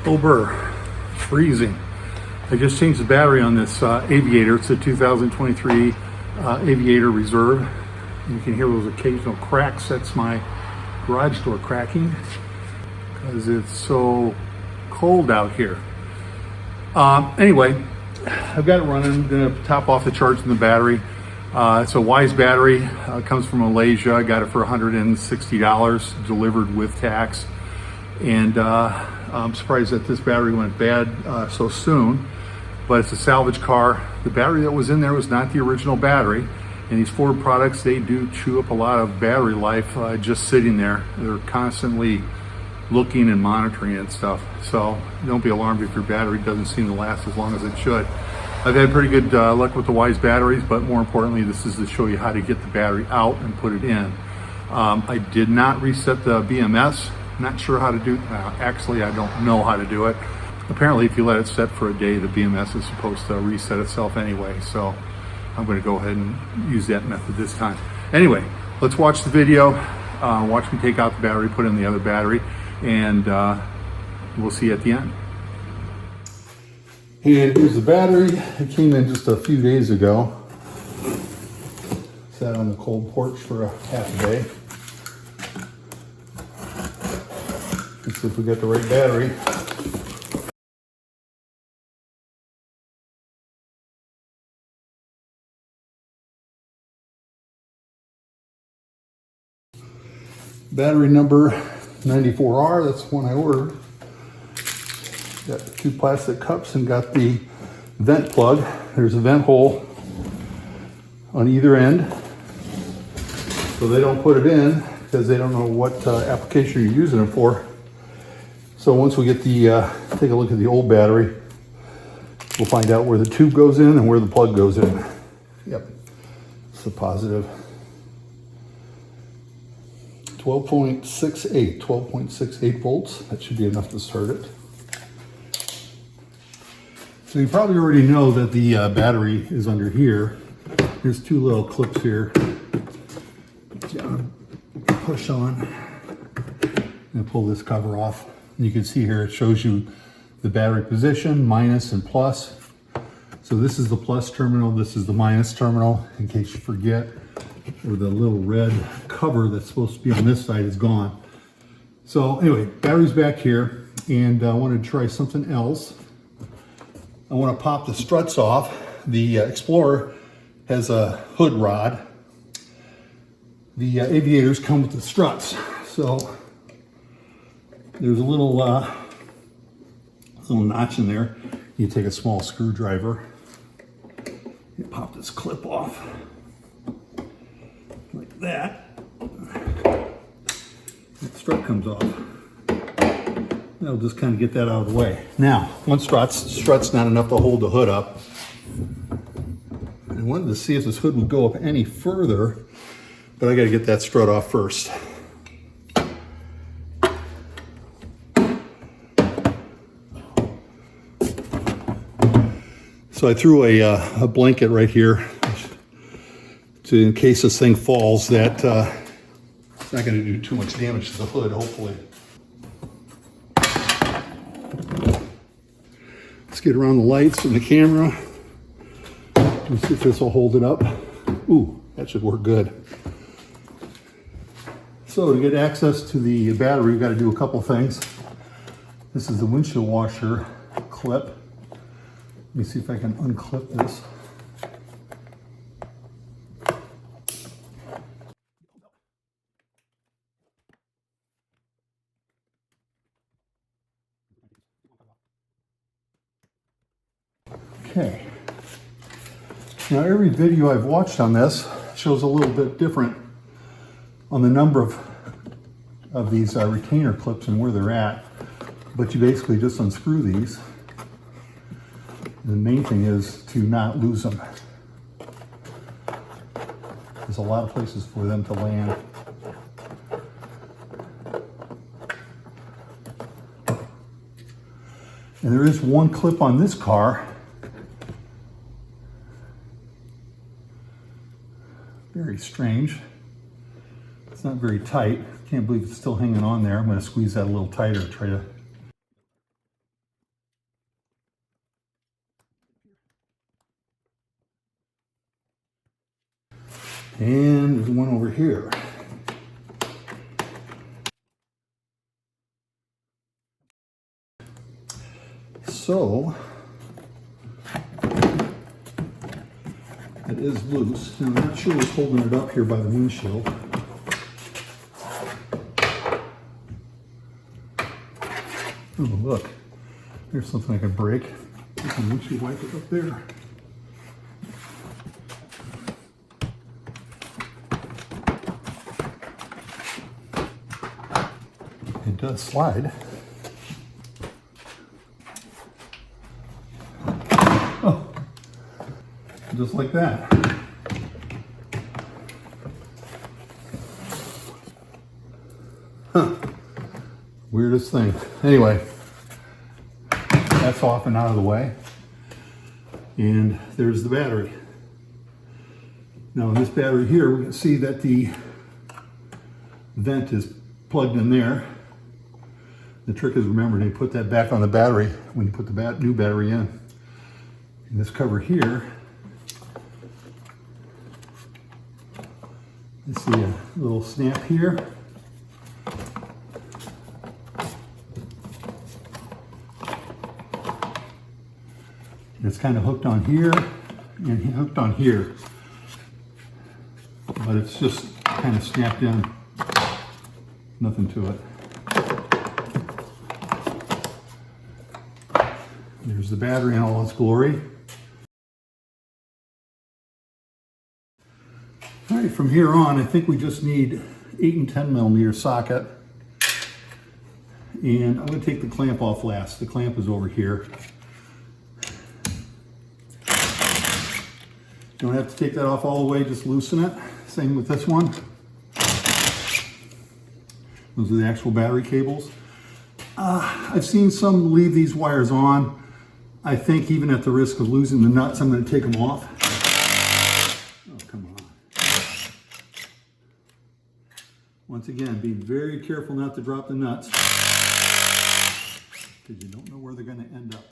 October, freezing. I just changed the battery on this Aviator. It's a 2023 Aviator Reserve. You can hear those occasional cracks. That's my garage door cracking because it's so cold out here. Anyway, I've got it running. I'm gonna top off the charge in the battery. It's a Weize battery. Comes from Malaysia. I got it for $160 delivered with tax. And I'm surprised that this battery went bad so soon, but it's a salvage car. The battery that was in there was not the original battery. And these Ford products, they do chew up a lot of battery life just sitting there. They're constantly looking and monitoring and stuff. So don't be alarmed if your battery doesn't seem to last as long as it should. I've had pretty good luck with the Weize batteries, but more importantly, this is to show you how to get the battery out and put it in. I did not reset the BMS. Not sure how to do, actually I don't know how to do it. Apparently if you let it set for a day, the BMS is supposed to reset itself anyway. So I'm gonna go ahead and use that method this time. Anyway, let's watch the video. Watch me take out the battery, put in the other battery, and we'll see you at the end. And here's the battery. It came in just a few days ago. Sat on the cold porch for a half a day. Let's see if we got the right battery. Battery number 94R, that's the one I ordered. Got the two plastic cups and got the vent plug. There's a vent hole on either end. So they don't put it in because they don't know what application you're using it for. So once we get the, take a look at the old battery, we'll find out where the tube goes in and where the plug goes in. Yep, it's a positive. 12.68 volts. That should be enough to start it. So you probably already know that the battery is under here. There's two little clips here. Push on and pull this cover off. And you can see here it shows you the battery position, minus and plus. So this is the plus terminal, this is the minus terminal, in case you forget, or the little red cover that's supposed to be on this side is gone. So anyway, battery's back here, and I want to try something else. I want to pop the struts off. The Explorer has a hood rod. The Aviators come with the struts. So there's a little notch in there. You take a small screwdriver, you pop this clip off like that. The strut comes off. That'll just kind of get that out of the way. Now, one strut's not enough to hold the hood up. I wanted to see if this hood would go up any further, but I got to get that strut off first. So I threw a blanket right here to, in case this thing falls, that it's not going to do too much damage to the hood, hopefully. Let's get around the lights and the camera. Let's see if this will hold it up. Ooh, that should work good. So to get access to the battery, we've got to do a couple things. This is the windshield washer clip. Let me see if I can unclip this. Okay. Now every video I've watched on this shows a little bit different on the number of these retainer clips and where they're at, but you basically just unscrew these. The main thing is to not lose them. There's a lot of places for them to land. And there is one clip on this car. Very strange. It's not very tight. Can't believe it's still hanging on there. I'm going to squeeze that a little tighter, try to And there's one over here. So it is loose. Now, I'm not sure what's holding it up here by the windshield. Oh, look. There's something I can break. I can windshield wipe it up there. It does slide. Oh, just like that. Huh. Weirdest thing. Anyway, that's off and out of the way. And there's the battery. Now in this battery here, we can see that the vent is plugged in there. The trick is, remember, to put that back on the battery when you put the new battery in. And this cover here, you see a little snap here. And it's kind of hooked on here and hooked on here. But it's just kind of snapped in. Nothing to it. There's the battery in all its glory. All right, from here on, I think we just need 8 and 10 millimeter socket. And I'm going to take the clamp off last. The clamp is over here. Don't have to take that off all the way, just loosen it. Same with this one. Those are the actual battery cables. I've seen some leave these wires on. I think even at the risk of losing the nuts, I'm going to take them off. Oh, come on. Once again, be very careful not to drop the nuts, because you don't know where they're going to end up.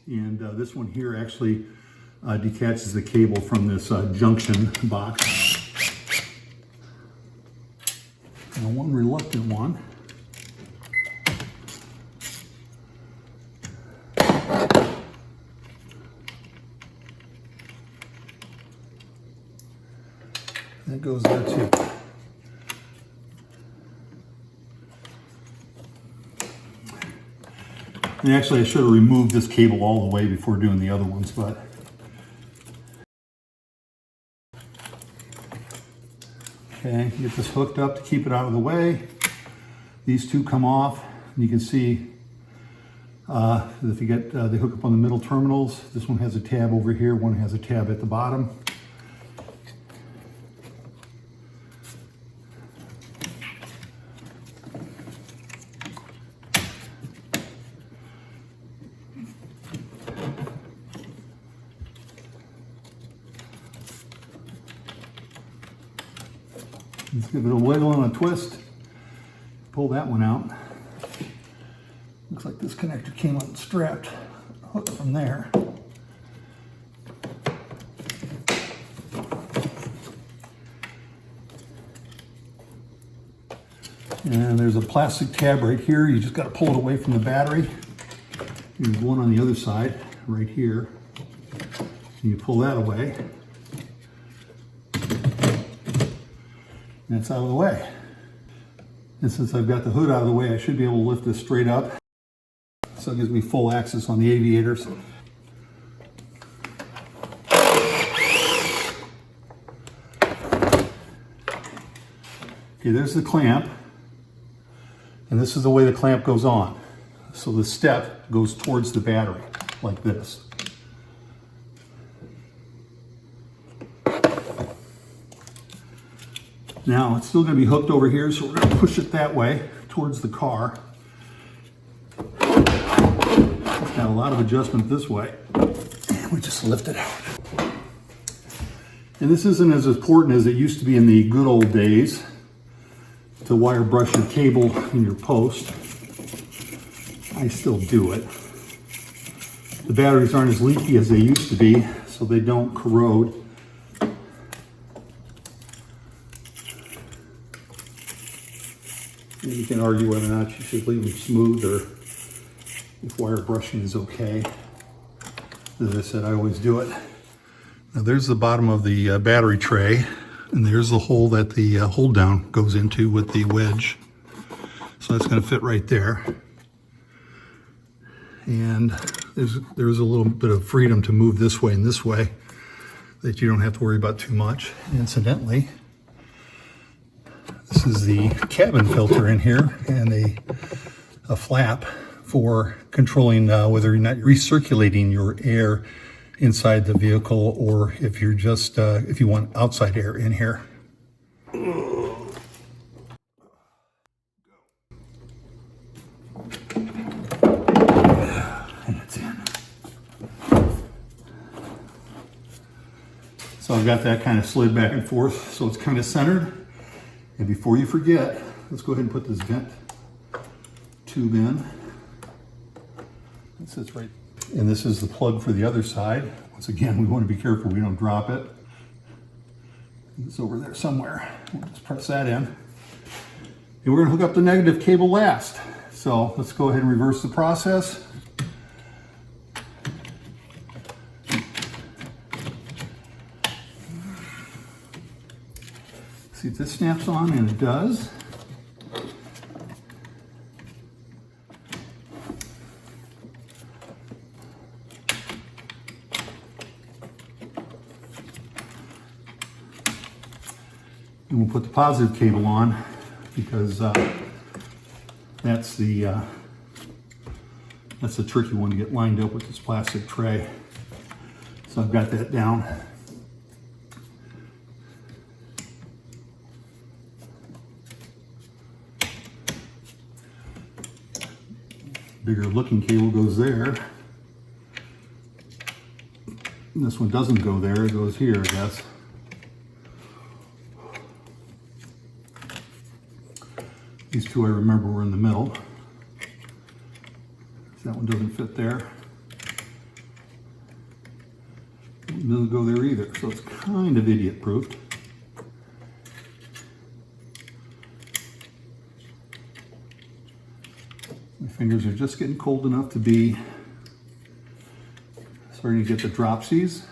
And this one here actually detaches the cable from this junction box. Now, one reluctant one. That goes there too. And actually, I should have removed this cable all the way before doing the other ones, but okay, get this hooked up to keep it out of the way. These two come off. You can see if you get they hook up on the middle terminals. This one has a tab over here. One has a tab at the bottom. Let's give it a wiggle and a twist. Pull that one out. Looks like this connector came unstrapped. Hook from there. And there's a plastic tab right here. You just got to pull it away from the battery. There's one on the other side, right here. And you pull that away. And it's out of the way. And since I've got the hood out of the way, I should be able to lift this straight up. So it gives me full access on the Aviators. Okay, there's the clamp. And this is the way the clamp goes on. So the step goes towards the battery, like this. Now, it's still going to be hooked over here, so we're going to push it that way towards the car. It's got a lot of adjustment this way. And we just lift it out. And this isn't as important as it used to be in the good old days to wire brush your cable in your post. I still do it. The batteries aren't as leaky as they used to be, so they don't corrode. And you can argue whether or not you should leave them smooth or if wire brushing is okay. As I said, I always do it. Now there's the bottom of the battery tray, and there's the hole that the hold down goes into with the wedge. So that's going to fit right there. And there's a little bit of freedom to move this way and this way that you don't have to worry about too much. And incidentally, this is the cabin filter in here and a flap for controlling whether or not you're recirculating your air inside the vehicle or if you're just if you want outside air in here. And it's in. So I've got that kind of slid back and forth so it's kind of centered. And before you forget, let's go ahead and put this vent tube in. It sits right, and this is the plug for the other side. Once again, we want to be careful we don't drop it. It's over there somewhere. We'll just press that in. And we're going to hook up the negative cable last. So let's go ahead and reverse the process. See if this snaps on, and it does. And we'll put the positive cable on because that's the tricky one to get lined up with this plastic tray. So I've got that down. Bigger looking cable goes there. And this one doesn't go there, it goes here, I guess. These two I remember were in the middle. That one doesn't fit there. It doesn't go there either, so it's kind of idiot proofed. My fingers are just getting cold enough to be starting to get the dropsies.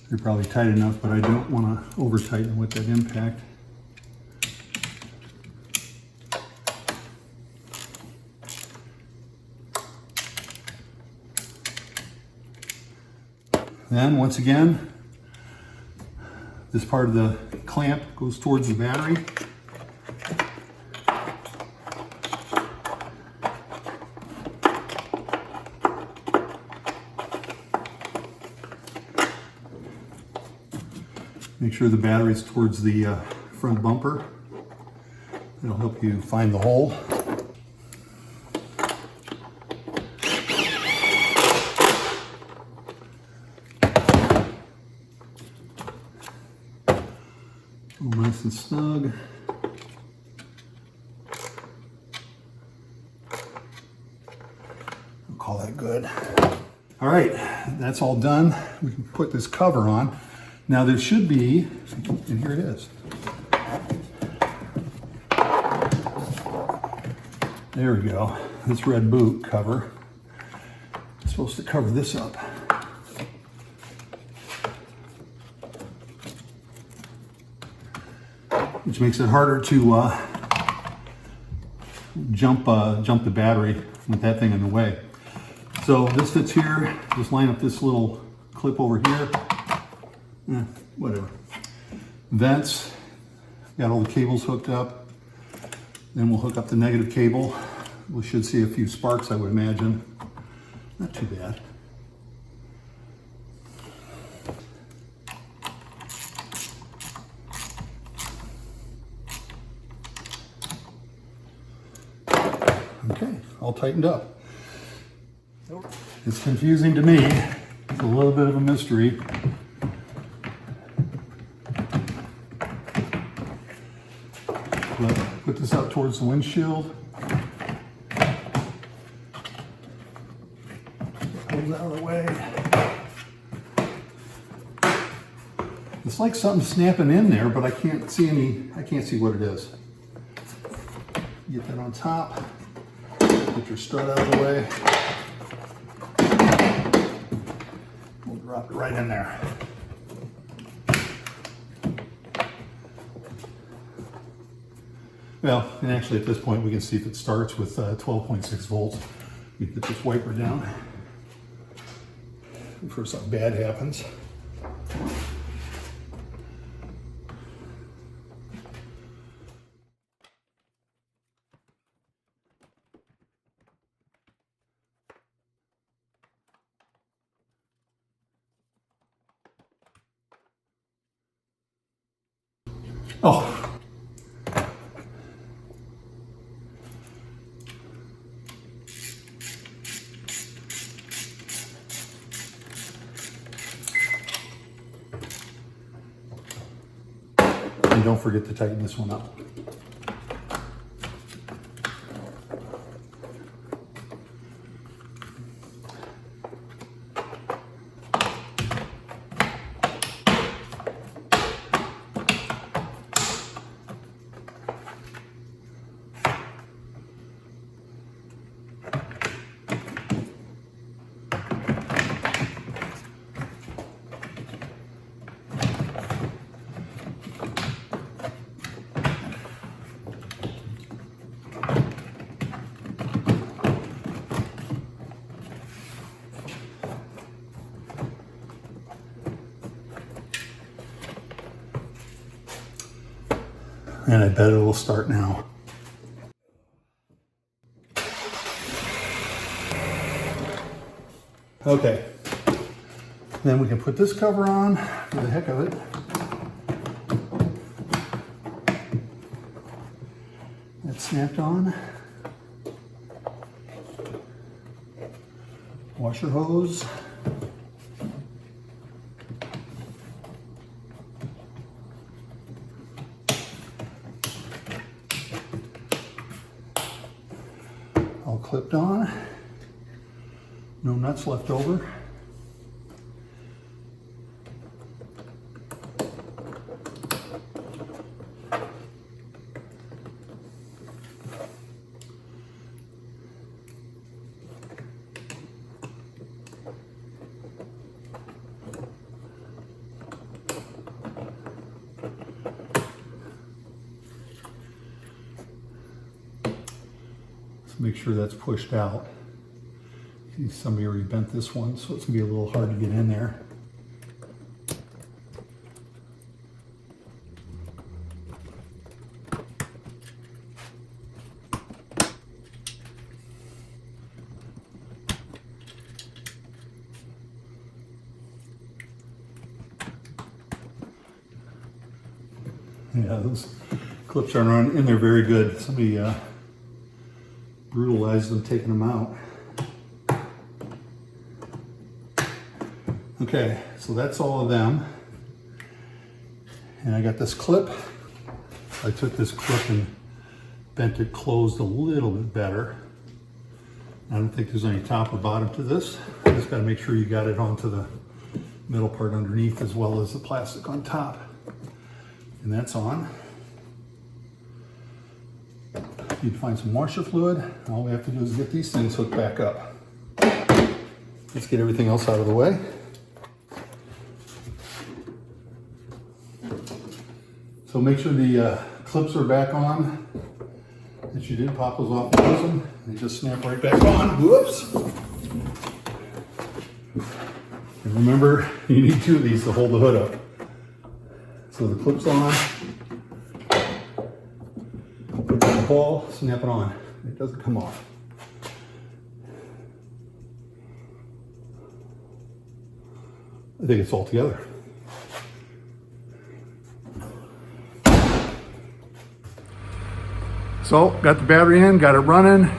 They're probably tight enough, but I don't want to over tighten with that impact. Then once again, this part of the clamp goes towards the battery. Make sure the battery's towards the front bumper. It'll help you find the hole. All nice and snug. I'll call that good. All right, that's all done. We can put this cover on. Now there should be, and here it is. There we go. This red boot cover is supposed to cover this up. Which makes it harder to jump the battery with that thing in the way. So this fits here. Just line up this little clip over here. Whatever. Vents, got all the cables hooked up. Then we'll hook up the negative cable. We should see a few sparks, I would imagine. Not too bad. Okay, all tightened up. It's confusing to me. It's a little bit of a mystery. But put this out towards the windshield. Goes out of the way. It's like something snapping in there, but I can't see what it is. Get that on top. Get your strut out of the way. We'll drop it right in there. Well, and actually at this point we can see if it starts with 12.6 volts. We put this wiper down before something bad happens. Oh. And don't forget to tighten this one up. And I bet it will start now. Okay. Then we can put this cover on for the heck of it. That's snapped on. Washer hose. All clipped on, no nuts left over. Make sure that's pushed out. See, somebody already bent this one, so it's gonna be a little hard to get in there. Yeah, those clips aren't in there very good. Somebody brutalized them taking them out. Okay, so that's all of them. And I got this clip. I took this clip and bent it closed a little bit better. I don't think there's any top or bottom to this. You just gotta make sure you got it onto the middle part underneath as well as the plastic on top. And that's on. Need to find some washer fluid. All we have to do is get these things hooked back up. Let's get everything else out of the way. So make sure the clips are back on. That you did pop those off and use them. They just snap right back on. Whoops. And remember, you need two of these to hold the hood up. So the clip's on. Put the ball, snap it on. It doesn't come off. I think it's all together. So, got the battery in, got it running.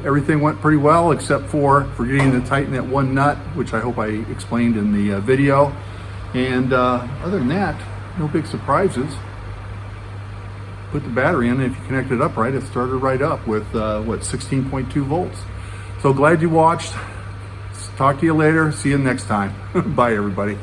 everything went pretty well except for forgetting to tighten that one nut, which I hope I explained in the video. And other than that, no big surprises. Put the battery in, and if you connect it up right, it started right up with what, 16.2 volts. So glad you watched. Talk to you later. See you next time. Bye, everybody.